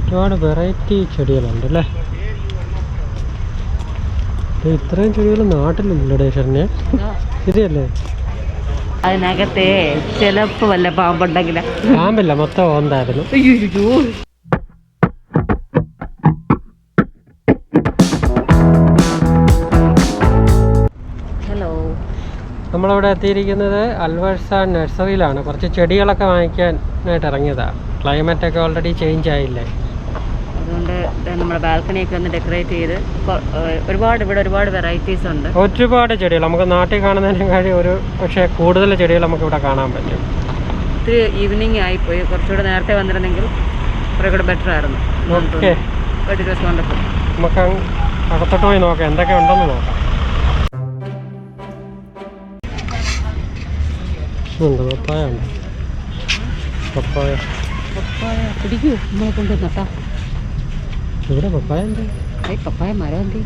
ഒരുപാട് വെറൈറ്റി ചെടികളുണ്ടല്ലേ. ഇത്രയും ചെടികൾ നാട്ടിലില്ലടേ ശരണ്യ, ശരിയല്ലേ? അതിനകത്തെ ചിലപ്പോ വല്ല പാമ്പുണ്ടെങ്കില. പാമ്പില്ല, മൊത്തം ഓന്തായിരുന്നു. ഹലോ, നമ്മളിവിടെ എത്തിയിരിക്കുന്നത് അൽവർസ നഴ്സറിയിലാണ്. കുറച്ച് ചെടികളൊക്കെ വാങ്ങിക്കാനായിട്ട് ഇറങ്ങിയതാണ്. ക്ലൈമറ്റൊക്കെ ഓൾറെഡി ചേഞ്ച് ആയില്ലേ, അതുകൊണ്ട് നമ്മുടെ ബാൽക്കണിയൊക്കെ ഒന്ന് ഡെക്കറേറ്റ് ചെയ്ത് ഇവിടെ ഒരുപാട് വെറൈറ്റീസ് ഉണ്ട്. ഒരുപാട് ചെടികൾ നമുക്ക് നാട്ടിൽ കാണുന്നതിനേക്കാളും പക്ഷേ കൂടുതൽ ചെടികൾ നമുക്ക് ഇവിടെ കാണാൻ പറ്റും. ഒത്തിരി ഈവനിങ് ആയിപ്പോയി, കുറച്ചുകൂടെ നേരത്തെ വന്നിരുന്നെങ്കിൽ കുറേ കൂടെ ബെറ്റർ ആയിരുന്നു. ഓക്കെ, നമുക്ക് അകത്തോട്ട് പോയി നോക്കാം എന്തൊക്കെ ഉണ്ടെന്ന് നോക്കാം. ഉണ്ട് പപ്പായ, ഉണ്ട് പപ്പായ. പിടിക്കൂ, നമ്മളെ കൊണ്ട് നട്ടാ. ഇവിടെ പപ്പായ ഉണ്ട്. പപ്പായ മരം എന്ത്?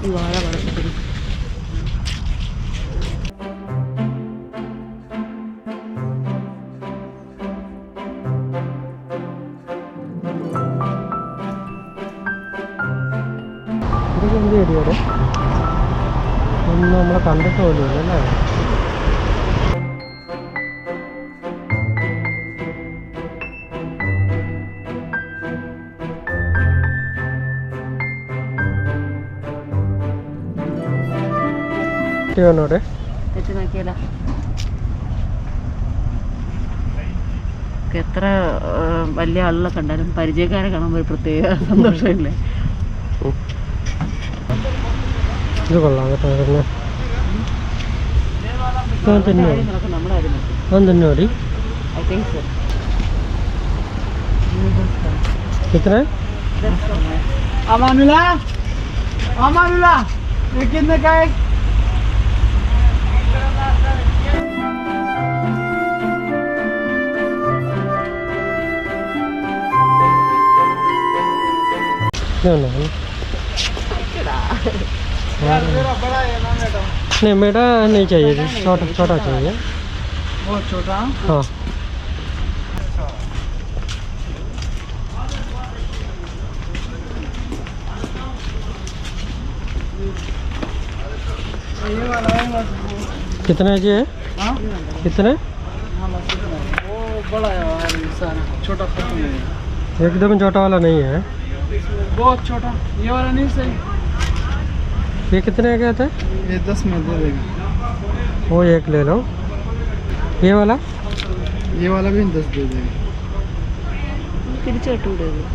ഈ വാഴ വളർത്തിട്ട് ഇതൊക്കെ എന്ത് ചെടിയോടെ ഒന്നും നമ്മളെ കണ്ടിട്ട് പോലും അല്ലേ. ോടെ നോക്കിയാലോ, എത്ര വലിയ ആളുകളെ കണ്ടാലും പരിചയക്കാരെ കാണുമ്പോൾ ഒരു പ്രത്യേക സന്തോഷമില്ലേ. ഇത് കൊള്ളാം കേട്ടോ. തന്നോടി कितने अमानुल्लाह अमानुल्लाह ये कितने का है? नहीं मेरा नहीं चाहिए, छोटा छोटा चाहिए। बहुत छोटा? हाँ ये वाला है बस। कितने जी है? हाँ कितने? वो बड़ा है यार, सारा छोटा फोटो नहीं है। एकदम छोटा वाला नहीं है, बहुत छोटा। ये वाला नहीं सही। ये कितने का था? ये 10 में दे देगा। वो एक ले लो। ये वाला भी 10 दे देगा।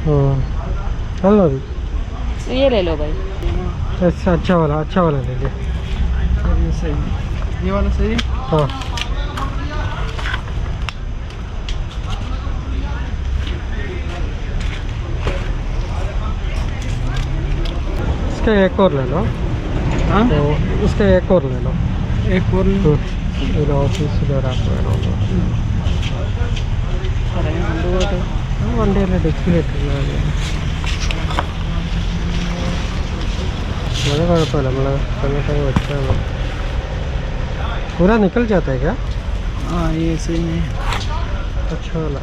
हाँ हेलो अभी ये ले लो भाई। अच्छा वाला ले लीजिए। ये सही, ये वाला सही। हाँ इसका एक और ले लो। हाँ तो इसका एक और ले लो। एक और ഇത് ഓഫീസിലൊരാൾക്ക് വേണമെന്ന് വണ്ടിയല്ലേ ഡിക്കിലിട്ടില്ല. അത് കുഴപ്പമില്ല, നമ്മൾ അങ്ങോട്ടങ്ങ് വെച്ചാൽ മതി. पूरा निकल जाता है क्या? हाँ ये सही नहीं। अच्छा वाला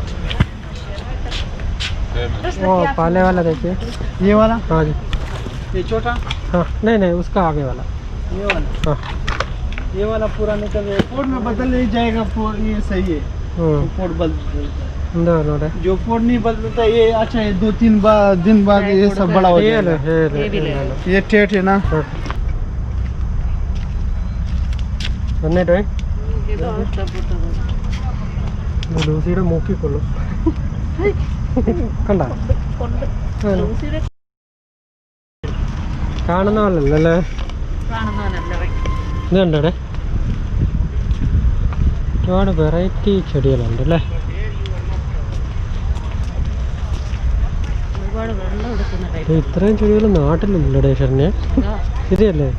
वो पाले वाला देखिए। ये वाला? हाँ जी। ये छोटा? हाँ नहीं उसका आगे वाला। ये वाला? हाँ ये वाला पूरा निकल जाएगा, पोर्ट में बदल नहीं जाएगा। पोर्ट ये सही है, पोर्ट बदल जो पोर्ट नहीं बदलता ये अच्छा है। 2-3 दिन बाद ये सब बड़ा हो जाएगा। ये टेट है ना। ലൂസിയുടെ മൂക്കിക്കൊള്ളു കണ്ട കാണുന്ന പോലല്ലേ. ഇത് കണ്ടോടെ ഒരുപാട് വെറൈറ്റി ചെടികളുണ്ട് അല്ലേ. ഇത്രയും ചെടികൾ നാട്ടിലില്ലടേ ശരണ്യ, ശരിയല്ലേ?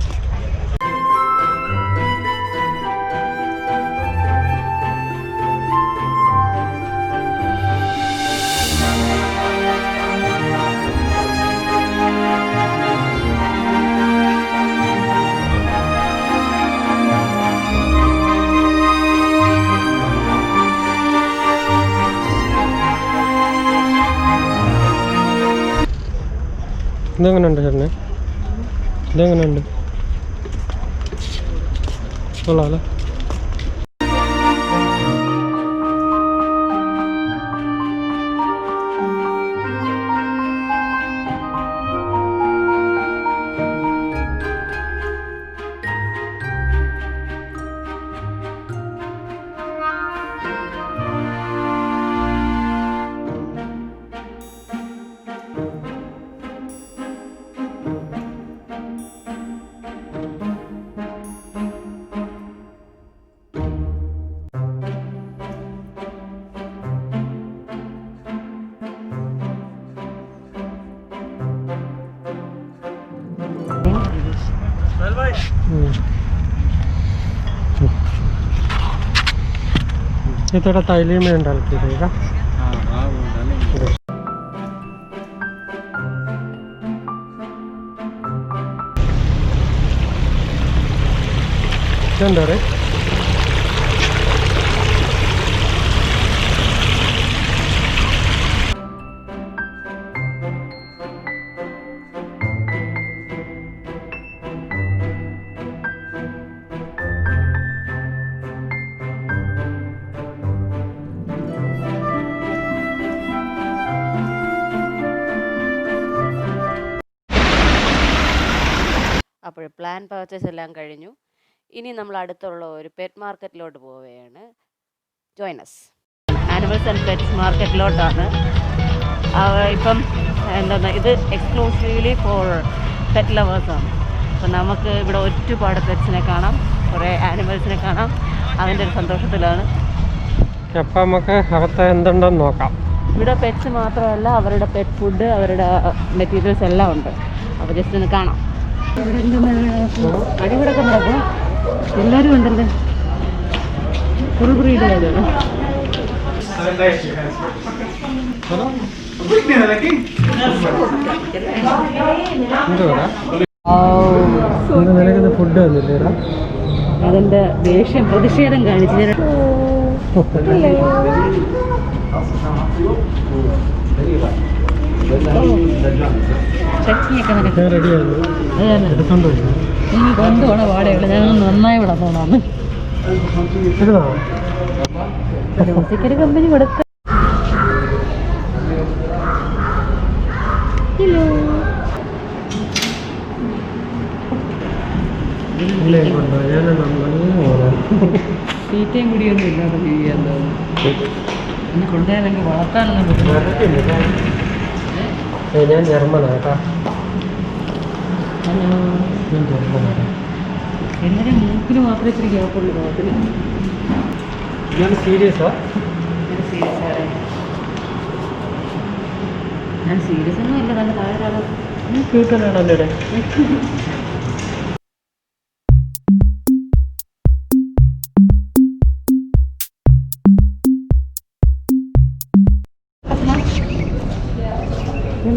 ഇതെങ്ങനെയുണ്ട് ചേട്ടനെ? ഇതെങ്ങനെയുണ്ട്? കൊള്ളാമല്ലേ? ये थोड़ा ताइली में डाल के देगा। क्या अंदर है? അപ്പോൾ പ്ലാൻ പർച്ചേസ് എല്ലാം കഴിഞ്ഞു. ഇനി നമ്മൾ അടുത്തുള്ള ഒരു പെറ്റ് മാർക്കറ്റിലോട്ട് പോവുകയാണ്. Join us animals and pets മാർക്കറ്റിലോട്ടാണ്. ഇപ്പം എന്താണ്, ഇത് എക്സ്ക്ലൂസീവ്ലി ഫോർ പെറ്റ് ലവേഴ്സാണ്. അപ്പം നമുക്ക് ഇവിടെ ഒരുപാട് പെറ്റ്സിനെ കാണാം, കുറേ ആനിമൽസിനെ കാണാം. അതിൻ്റെ ഒരു സന്തോഷത്തിലാണ്. അപ്പം നമുക്ക് അകത്ത് എന്തുണ്ടെന്ന് നോക്കാം. ഇവിടെ പെറ്റ്സ് മാത്രമല്ല, അവരുടെ പെറ്റ് ഫുഡ്, അവരുടെ മെറ്റീരിയൽസ് എല്ലാം ഉണ്ട്. അപ്പോൾ ജസ്റ്റ് ഒന്ന് കാണാം. അടിപൊളിയൊക്കെ നടക്കും. എല്ലാവരും ഉണ്ടല്ലേ, കുറേ ബ്രീഡുകളാണ്. ഫുഡ് വന്നില്ലേടാ? അതിൻ്റെ ദേഷ്യം പ്രതിഷേധം കാണിച്ചു. എനിക്ക് കൊണ്ടുപോണ പാടെയുള്ളൂ. ഞാൻ നന്നായി ഇവിടെ പോകണമെന്ന് ഒരു കമ്പനി കൊടുക്ക. തീറ്റയും കുടിയൊന്നും ഇല്ലാതെ ചെയ്യാൻ തോന്നുന്നു. കൊണ്ടുപോയാലെങ്കിൽ വളർത്താനൊന്നും പറ്റില്ല. ഞാൻ ജർമ്മനാട്ടാ. എല്ലാവരും മൂക്കിന് മാത്രമേ ഇച്ചിരി ഗ്യാപ്പുള്ളൂ. മുഖത്തിന് ഞാൻ സീരിയസാ? ഞാൻ സീരിയസ് ഒന്നും ഇല്ല. നല്ല താഴെ ക്യൂട്ടനാണല്ലേ?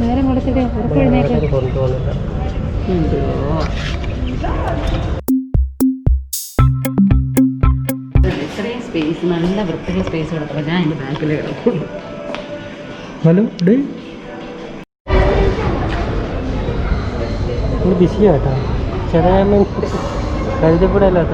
നേരം കൊടുത്തിട്ട് ഉറപ്പിഴുന്നേക്ക്. ഇത്രയും സ്പേസ്, നല്ല വൃത്തിയുള്ള സ്പേസ് കിടക്കുമ്പോൾ ഞാൻ എൻ്റെ ബാക്കിൽ കിടക്കുള്ളൂ. Hello day, ബിസിയാട്ടാ. ചെറിയ കരുതപ്പെടല്ലാത്ത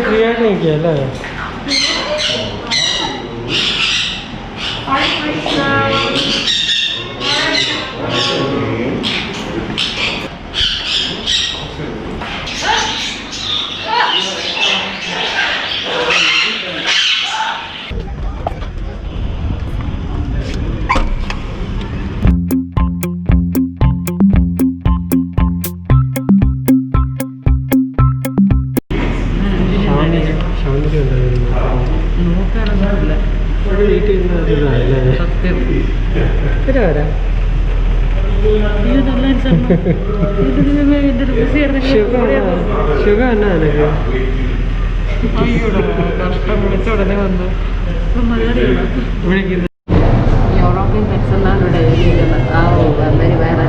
ക്രിയേറ്റ് നിൽക്കുകയല്ലേ? നോക്കാനൊന്നുമില്ല. സത്യം. ഇത് വരാം. ഇത് നല്ല ഷുഗർ എന്നാ എനിക്ക് കഷ്ടം വിളിച്ച ഉടനെ വന്നു. വിളിക്കുന്നത് യൂറോപ്യൻ പെറ്റ്സ് എന്നാണ് ഇവിടെ എഴുതിയിരിക്കുന്നത്. ആ ഓ അന്നേരം വേറെ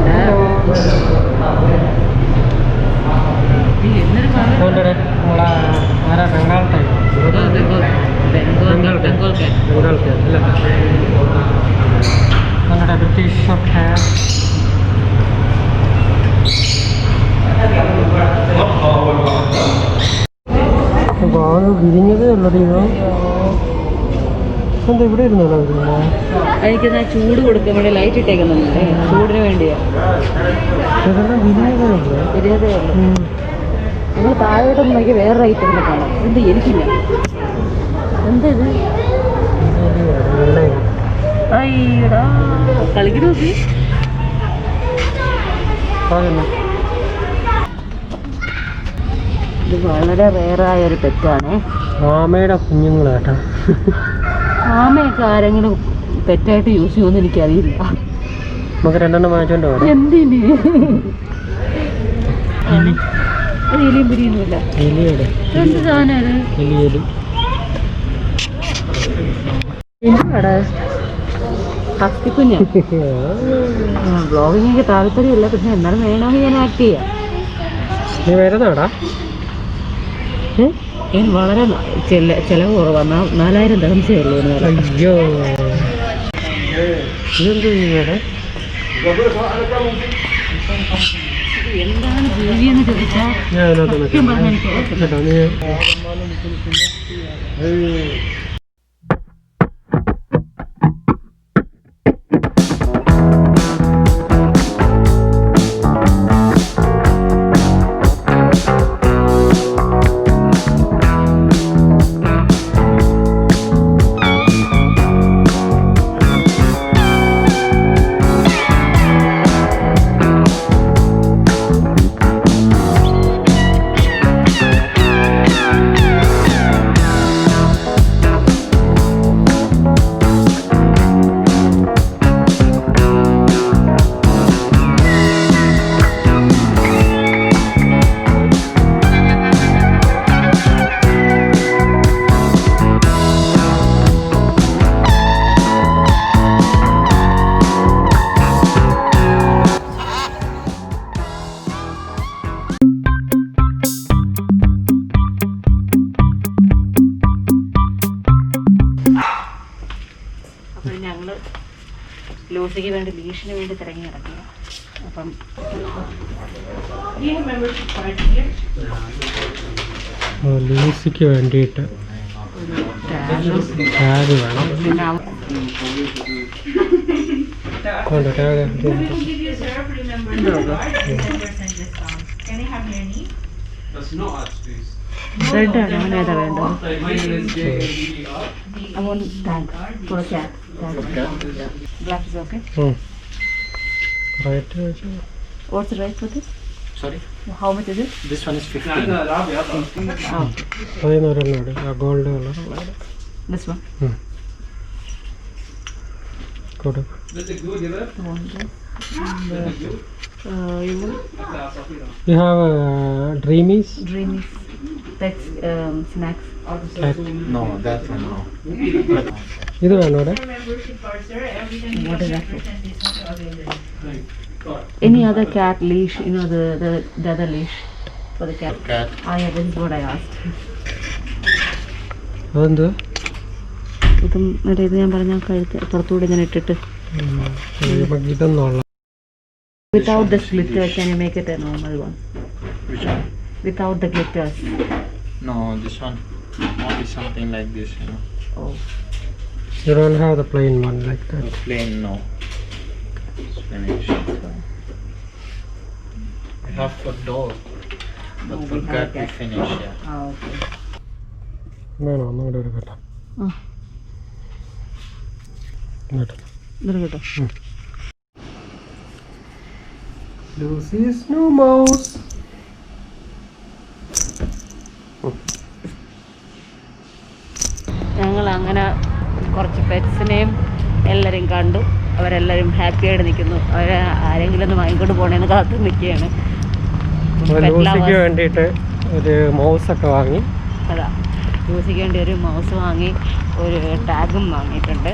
ആരാ ബംഗാൾ ടൈം ബംഗാൾ അല്ല നമ്മുടെ ബ്രിട്ടീഷ് ഷോട്ട് ഹാർ വാങ്ങ വിരിഞ്ഞതേ ഉള്ളത് ഇവ എന്താ ഇവിടെ ഇരുന്നല്ലോ വിരിഞ്ഞ എനിക്ക് ചൂട് കൊടുക്കാൻ വേണ്ടി ലൈറ്റ് ഇട്ടേക്കുന്നുണ്ട്. ചൂടിന് വേണ്ടിയാ ഇതെല്ലാം വിരിഞ്ഞതേ ഉള്ളൂ. ഇരുന്നതേ ഉള്ളൂ. നമ്മൾ താഴോട്ടൊന്നും നോക്കി വേറെ ഐറ്റം കാണാം. എന്ത് എനിക്കില്ല. എന്താ ഇത്? അയ്യടാ കളിക്കണ നോക്കി. ഇത് വളരെ റെയറായ ഒരു പെറ്റാണ്. ആമയുടെ കുഞ്ഞുങ്ങളാട്ടാ. ആമയൊക്കെ ആരെങ്കിലും പെറ്റായിട്ട് യൂസ് ചെയ്യുമെന്ന് എനിക്കറിയില്ല. നമുക്ക് രണ്ടെണ്ണം വാങ്ങിച്ചോണ്ട് പോകാം. എന്തിന് എലിയും പിരിയൊന്നുമില്ല. എലിയുടെ എന്ത് സാധനം എലിയലും ഹസ്തിക്കുഞ്ഞ്. ബ്ലോഗിങ് എനിക്ക് താല്പര്യമില്ല, പക്ഷെ എന്നാലും വേണമെങ്കിൽ ഞാൻ ആക്ട് ചെയ്യാം. നീ വരുന്നാടാ? ഞാൻ വളരെ ചിലവ് കുറവാണ്. 4000 ദഹംസേ ഉള്ളൂ. അയ്യോ ഇതെന്ത് ചെയ്യണേ? എന്താണ് ജീവി എന്ന് ചോദിച്ചാൽ സത്യം പറഞ്ഞാൽ എനിക്ക് ലൂസിക്ക് വേണ്ടി ലീഷിന് വേണ്ടി തിരഞ്ഞു കിടക്കുക. അപ്പം ലൂസിക്ക് വേണ്ടിയിട്ട് ടാഗ് വേണം. റെഡാണ് അവനേതാ വേണ്ടത്? അവൻ tank four cat. Black is okay. Right. What's the price for this? Sorry? How much is it? This one is 15. Gold color. This one. Good. You have Dreamies? Dreamies. Pets, snacks. No, that one no. ഇത് വേണോ? What is that for? Any other cat leash? You know the other leash for the cat. Cat. Ah yeah, this is what I asked. അതെന്ത്? ഇതും ഇത് ഞാൻ പറഞ്ഞ കഴുത്ത് പുറത്തൂടെ ഇങ്ങനെ ഇട്ടിട്ട്. ഇതൊന്നുള്ള. Without the glitter, can you make it a normal one? Which one? Without the glitters. No, this one. Only something like this, you know. Oh. You don't have the plain one like that. Plain, no. It's finished. We have for dog. But No, for we have cat, we cat. finish, yeah. Ah, okay. വേണോ? ഒന്നുകൂടെ ഒരു കേട്ടോ. ഇതൊരു കേട്ടോ. Lucy's new mouse. ഞങ്ങൾ അങ്ങനെ കുറച്ച് പെറ്റ്സിനെയും എല്ലാവരെയും കണ്ടു. അവരെല്ലാവരും ഹാപ്പിയായിട്ട് നിൽക്കുന്നു. അവരെ ആരെങ്കിലും ഒന്ന് വാങ്ങിക്കൊണ്ട് പോകണേന്ന് കാത്തു നിൽക്കുകയാണ്. ലൂസിക്ക് വേണ്ടിയിട്ട് ഒരു മൗസൊക്കെ വാങ്ങി. അതാ ലൂസിക്ക് വേണ്ടി ഒരു മൗസ് വാങ്ങി, ഒരു ടാഗും വാങ്ങിയിട്ടുണ്ട്.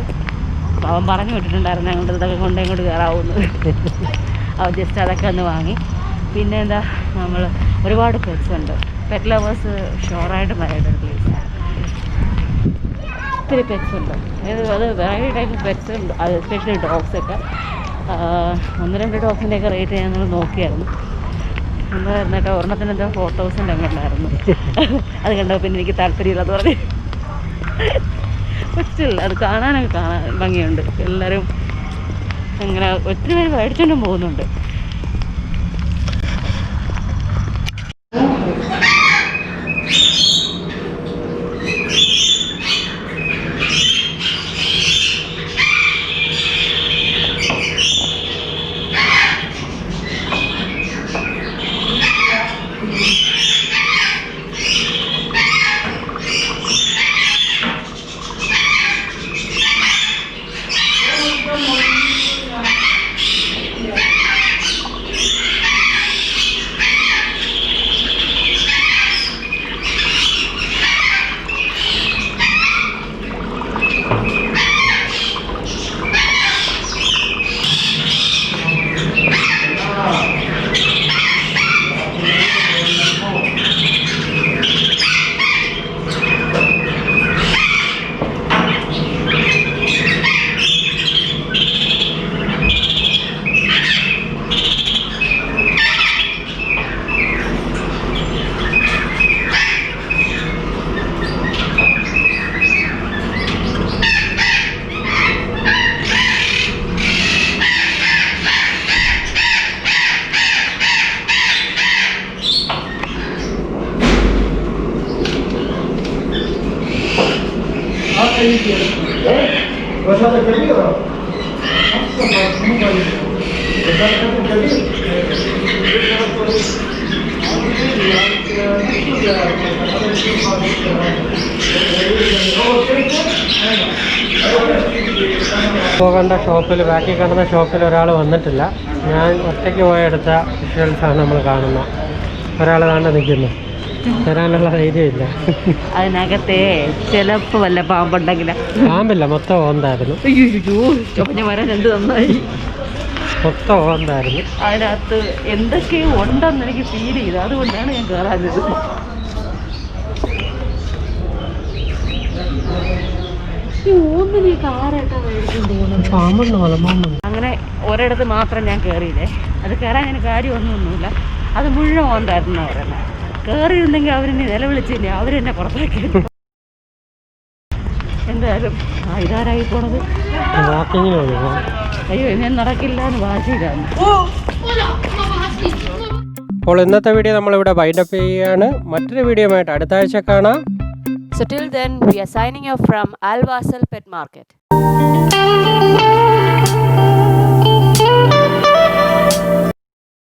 അവൻ പറഞ്ഞു വിട്ടിട്ടുണ്ടായിരുന്നു ഞങ്ങളുടെ ഇതൊക്കെ കൊണ്ട് ഇങ്ങോട്ട് കയറാവുന്നു. അവൻ ജസ്റ്റ് അതൊക്കെ ഒന്ന് വാങ്ങി. പിന്നെ എന്താ, നമ്മൾ ഒരുപാട് പെറ്റ്സ് ഉണ്ട്. പെറ്റ് ലവേഴ്സ് ഷുവറായിട്ട് വരേണ്ട പ്ലേസാണ്. ഒത്തിരി പെറ്റ്സ് ഉണ്ട്. അത് വെറൈറ്റി ടൈപ്പ് പെറ്റ്സ് ഉണ്ട്. അത് എസ്പെഷ്യലി ഡോഗ്സൊക്കെ. 1-2 ഡോഗ്സിൻ്റെയൊക്കെ റേറ്റ് ഞങ്ങൾ നോക്കിയായിരുന്നു. എന്തായിരുന്നു കേട്ടോ, ഒരെണ്ണത്തിന് എന്താ 4000 എങ്ങനെയായിരുന്നു. അത് കണ്ടപ്പോൾ പിന്നെ എനിക്ക് താല്പര്യമില്ലെന്ന് പറഞ്ഞ് പറ്റില്ല. അത് കാണാൻ ഭംഗിയുണ്ട്. എല്ലാവരും ഇങ്ങനെ ഒത്തിരി പേര് മേടിച്ചുകൊണ്ടും പോകുന്നുണ്ട്. പോകേണ്ട ഷോപ്പിൽ, ബാക്കി കാണുന്ന ഷോപ്പിൽ ഒരാൾ വന്നിട്ടില്ല. ഞാൻ ഒറ്റയ്ക്ക് പോയെടുത്ത വിഷ്വൽസാണ് നമ്മൾ കാണുന്നത്. ഒരാൾ കാണാൻ നിൽക്കുന്നു, തരാനുള്ള ധൈര്യമില്ല. അതിനകത്തെ ചിലപ്പോൾ വല്ല പാമ്പുണ്ടെങ്കില. പാമ്പില്ല, മൊത്തം ഓന്തായിരുന്നു. ഞാൻ വരാൻ എന്ത് നന്നായി. മൊത്തം ഓന്തായിരുന്നു. അതിനകത്ത് എന്തൊക്കെയോ ഉണ്ടെന്ന് എനിക്ക് ഫീൽ ചെയ്തു. അതുകൊണ്ടാണ് ഞാൻ കയറാഞ്ഞത്. അങ്ങനെ ഒരിടത്ത് മാത്രം ഞാൻ കയറിയില്ലേ. അത് കയറാൻ അങ്ങനെ കാര്യമൊന്നുമില്ല. അത് മുഴുവൻ ഓന്തായിരുന്നു പറയുന്നത്. കയറിയിരുന്നെങ്കിൽ അവരെന്നെ നിലവിളിച്ചില്ല, അവരെന്നെ പുറത്താക്കി. എന്തായാലും ഇതാരായി പോണത്. അയ്യോ ഞാൻ നടക്കില്ല എന്ന് വാശിയിലാണ്. അപ്പോൾ ഇന്നത്തെ വീഡിയോ നമ്മളിവിടെ വൈൻഡപ്പ് ചെയ്യുകയാണ്. മറ്റൊരു വീഡിയോ ആയിട്ട് അടുത്ത ആഴ്ച കാണാം. So till then, we are signing off from Al Wasl Pet Market.